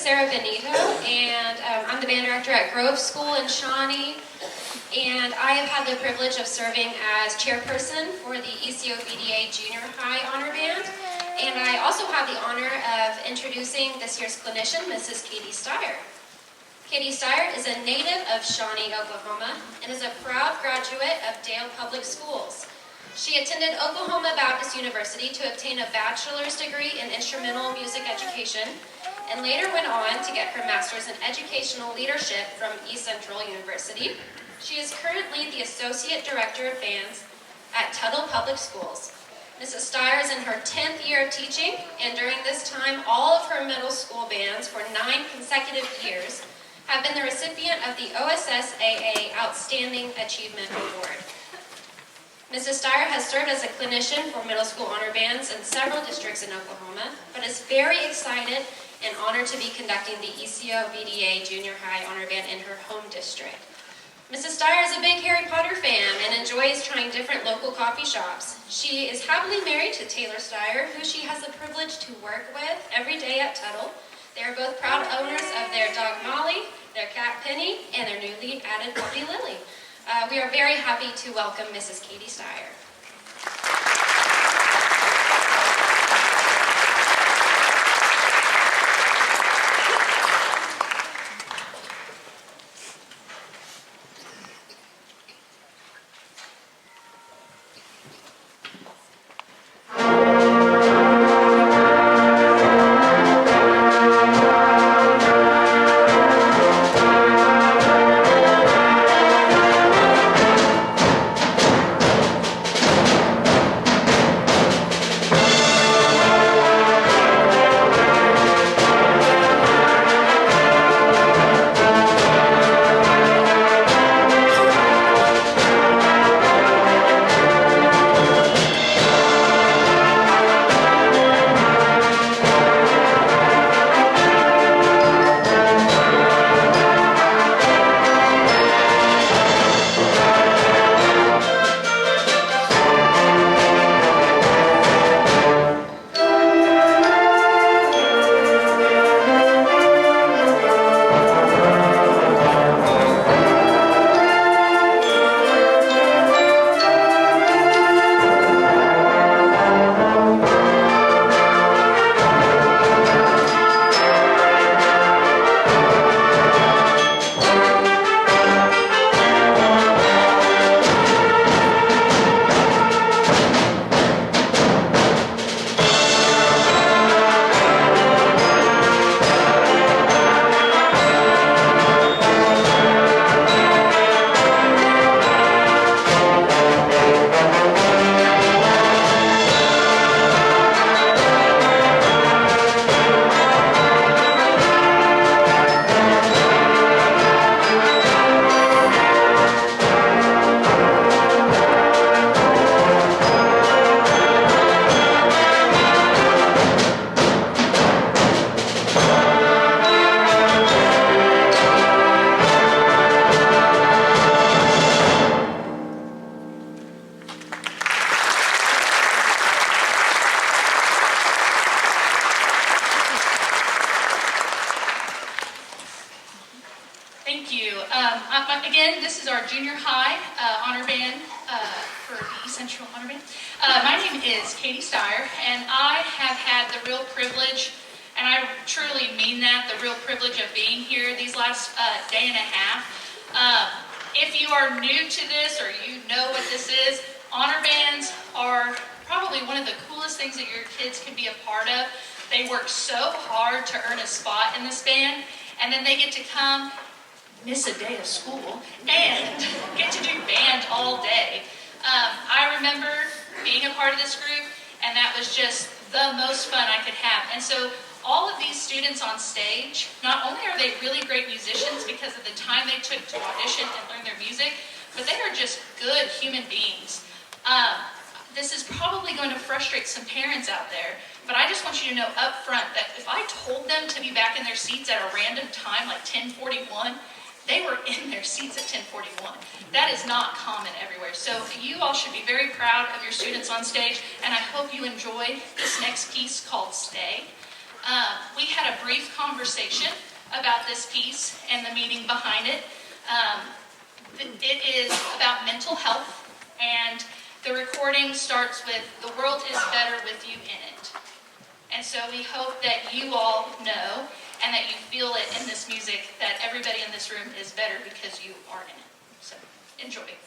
Sarah Benito, and I'm the band director at Grove School in Shawnee, and I have had the privilege of serving as chairperson for the ECOBDA Junior High Honor Band, and I also have the honor of introducing this year's clinician, Mrs. Kylee Steier. Kylee Steier is a native of Shawnee, Oklahoma, and is a proud graduate of Tuttle Public Schools. She attended Oklahoma Baptist University to obtain a bachelor's degree in instrumental music education, and later went on to get her master's in educational leadership from East Central University. She is currently the associate director of bands at Tuttle Public Schools. Mrs. Steier is in her 10th year of teaching, and during this time, all of her middle school bands for 9 consecutive years have been the recipient of the OSSAA Outstanding Achievement Award. Mrs. Steier has served as a clinician for middle school honor bands in several districts in Oklahoma, but is very excited and honored to be conducting the ECOBDA Junior High Honor Band in her home district. Mrs. Steier is a big Harry Potter fan and enjoys trying different local coffee shops. She is happily married to Taylor Steier, who she has the privilege to work with every day at Tuttle. They are both proud owners of their dog Molly, their cat Penny, and their newly added puppy Lily. We are very happy to welcome Mrs. Kylee Steier. Again, this is our junior high honor band for the East Central Honor Band. My name is Kylee Steier, and I have had the real privilege, and I truly mean that, the real privilege of being here these last day and a half. If you are new to this or you know what this is, honor bands are probably one of the coolest things that your kids can be a part of. They work so hard to earn a spot in this band, and then they get to come, miss a day of school, and get to do band all day. I remember being a part of this group, and that was just the most fun I could have. And so all of these students on stage, not only are they really great musicians because of the time they took to audition and learn their music, but they are just good human beings. This is probably going to frustrate some parents out there, but I just want you to know up front that if I told them to be back in their seats at a random time, like 10:41, they were in their seats at 10:41. That is not common everywhere. So you all should be very proud of your students on stage, and I hope you enjoy this next piece called Stay. We had a brief conversation about this piece and the meaning behind it. It is about mental health, and the recording starts with, "The world is better with you in it." And so we hope that you all know and that you feel it in this music, that everybody in this room is better because you are in it. So enjoy.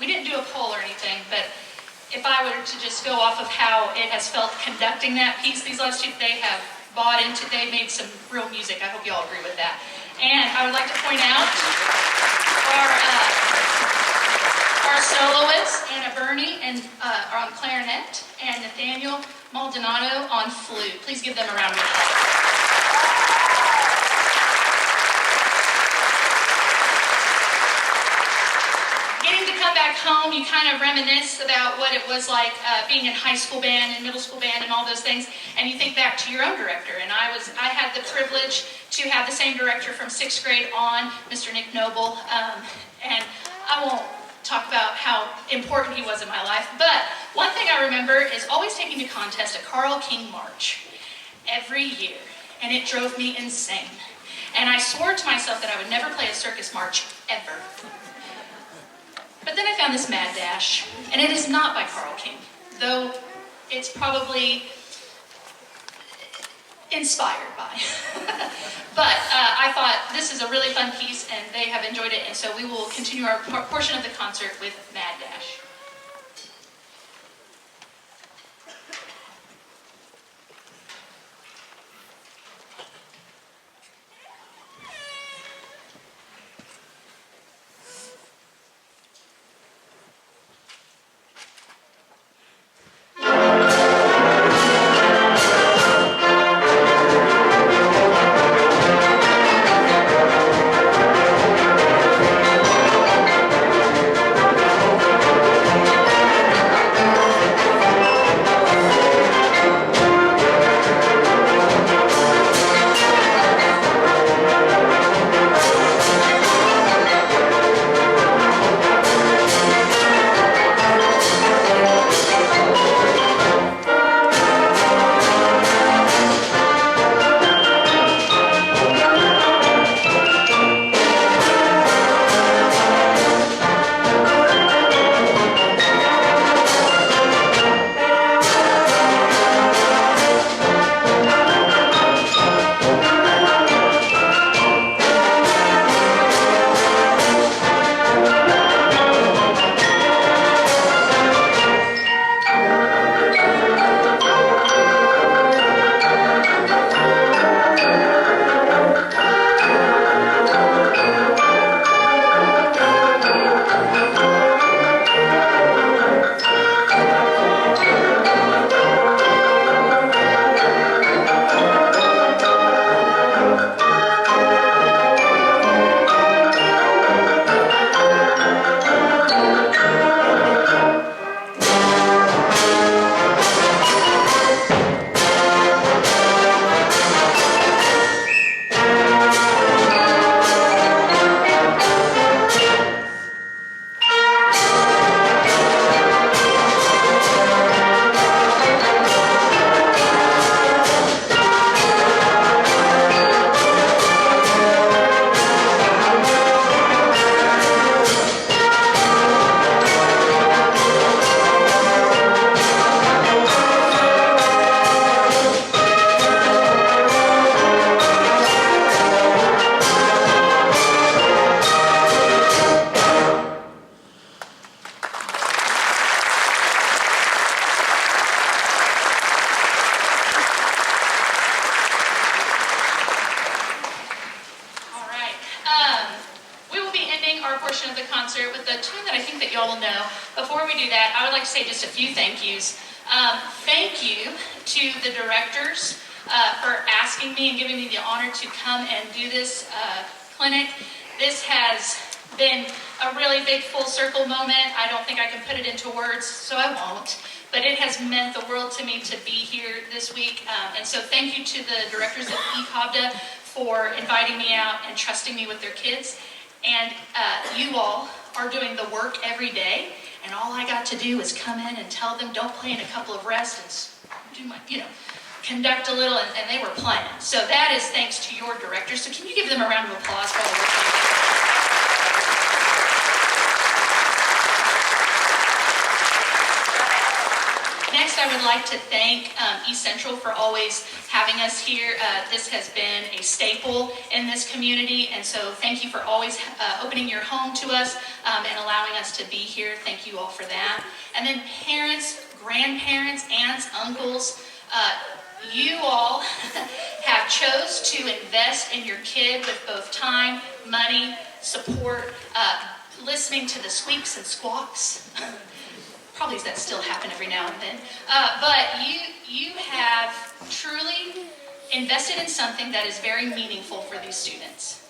didn't do a poll or anything, but if I were to just go off of how it has felt conducting that piece these last two, they have bought into, they made some real music. I hope you all agree with that. And I would like to point out our soloists, Anna Burney and are on clarinet, and Nathaniel Maldonado on flute. Please give them a round of applause. Getting to come back home, you kind of reminisce about what it was like being in high school band and middle school band and all those things, and you think back to your own director. And I had the privilege to have the same director from 6th grade on, Mr. Nick Noble, and I won't talk about how important he was in my life, but one thing I remember is always taking to contest a Carl King march every year, and it drove me insane. And I swore to myself that I would never play a circus march ever. But then I found this Mad Dash, and it is not by Carl King, though it's probably inspired by. But I thought this is a really fun piece, and they have enjoyed it, and so we will continue our portion of the concert with Mad Dash. Portion of the concert with a tune that I think that y'all will know. Before we do that, I would like to say just a few thank yous. Thank you to the directors for asking me and giving me the honor to come and do this clinic. This has been a really big full circle moment. I don't think I can put it into words, so I won't. But it has meant the world to me to be here this week. And so thank you to the directors of ECOBDA for inviting me out and trusting me with their kids. And you all are doing the work every day, and all I got to do is come in and tell them, don't play in a couple of rests and do my, conduct a little, and they were playing. So that is thanks to your directors. So can you give them a round of applause for all the work they did? Next, I would like to thank East Central for always having having us here. This has been a staple in this community, and so thank you for always opening your home to us and allowing us to be here. Thank you all for that. And then parents, grandparents, aunts, uncles, you all have chose to invest in your kid with both time, money, support, listening to the squeaks and squawks. Probably that still happen every now and then. But you have truly invested in something that is very meaningful for these students.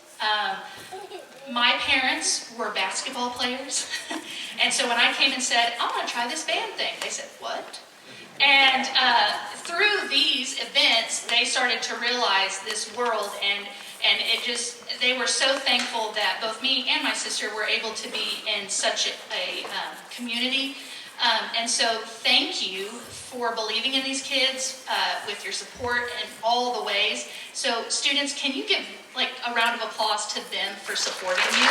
My parents were basketball players. And so when I came and said, I want to try this band thing, they said, what? And through these events, they started to realize this world, and they were so thankful that both me and my sister were able to be in such a community. And so thank you for believing in these kids with your support in all the ways. So students, can you give like a round of applause to them for supporting you?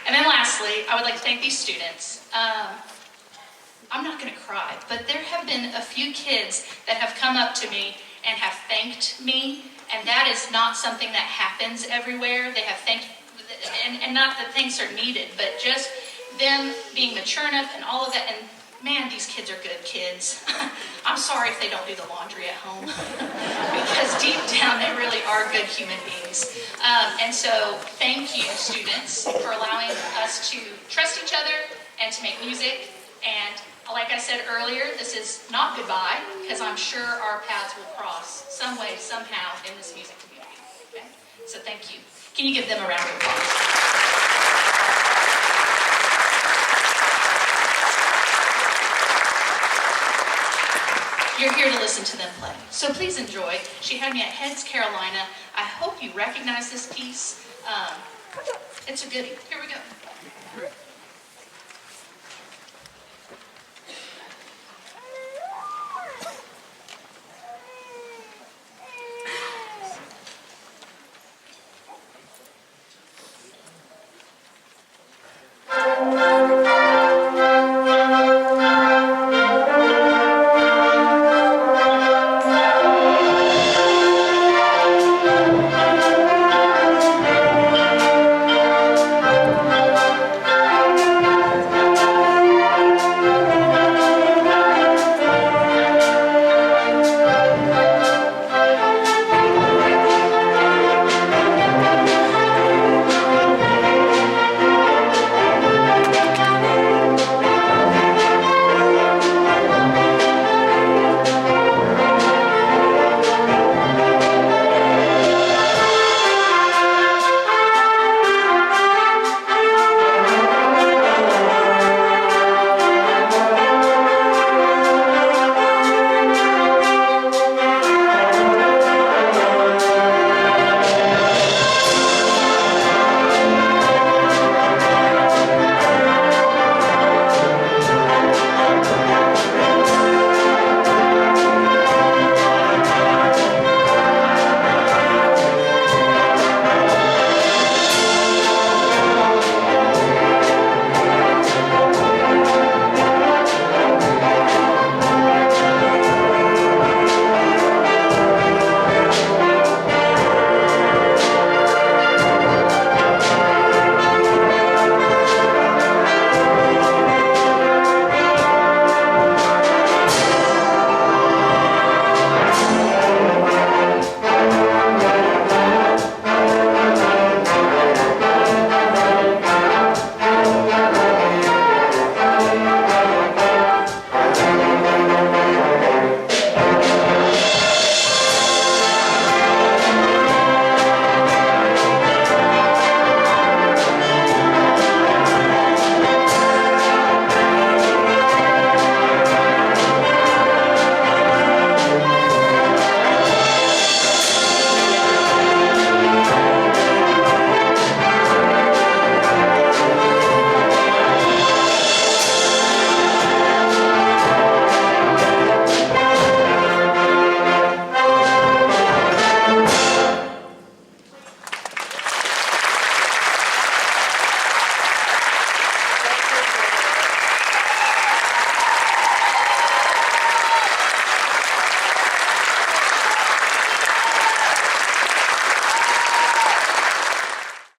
And then lastly, I would like to thank these students. I'm not going to cry, but there have been a few kids that have come up to me and have thanked me, and that is not something that happens everywhere. They have thanked, and not that thanks are needed, but just them being mature enough and all of that. And man, these kids are good kids. I'm sorry if they don't do the laundry at home, because deep down they really are good human beings. And so thank you, students, for allowing us to trust each other and to make music. And like I said earlier, this is not goodbye, because I'm sure our paths will cross some way, somehow in this music community. Okay? So thank you. Can you give them a round of applause? You're here to listen to them play. So please enjoy. She had me at Heads Carolina. I hope you recognize this piece. It's a goodie. Here we go.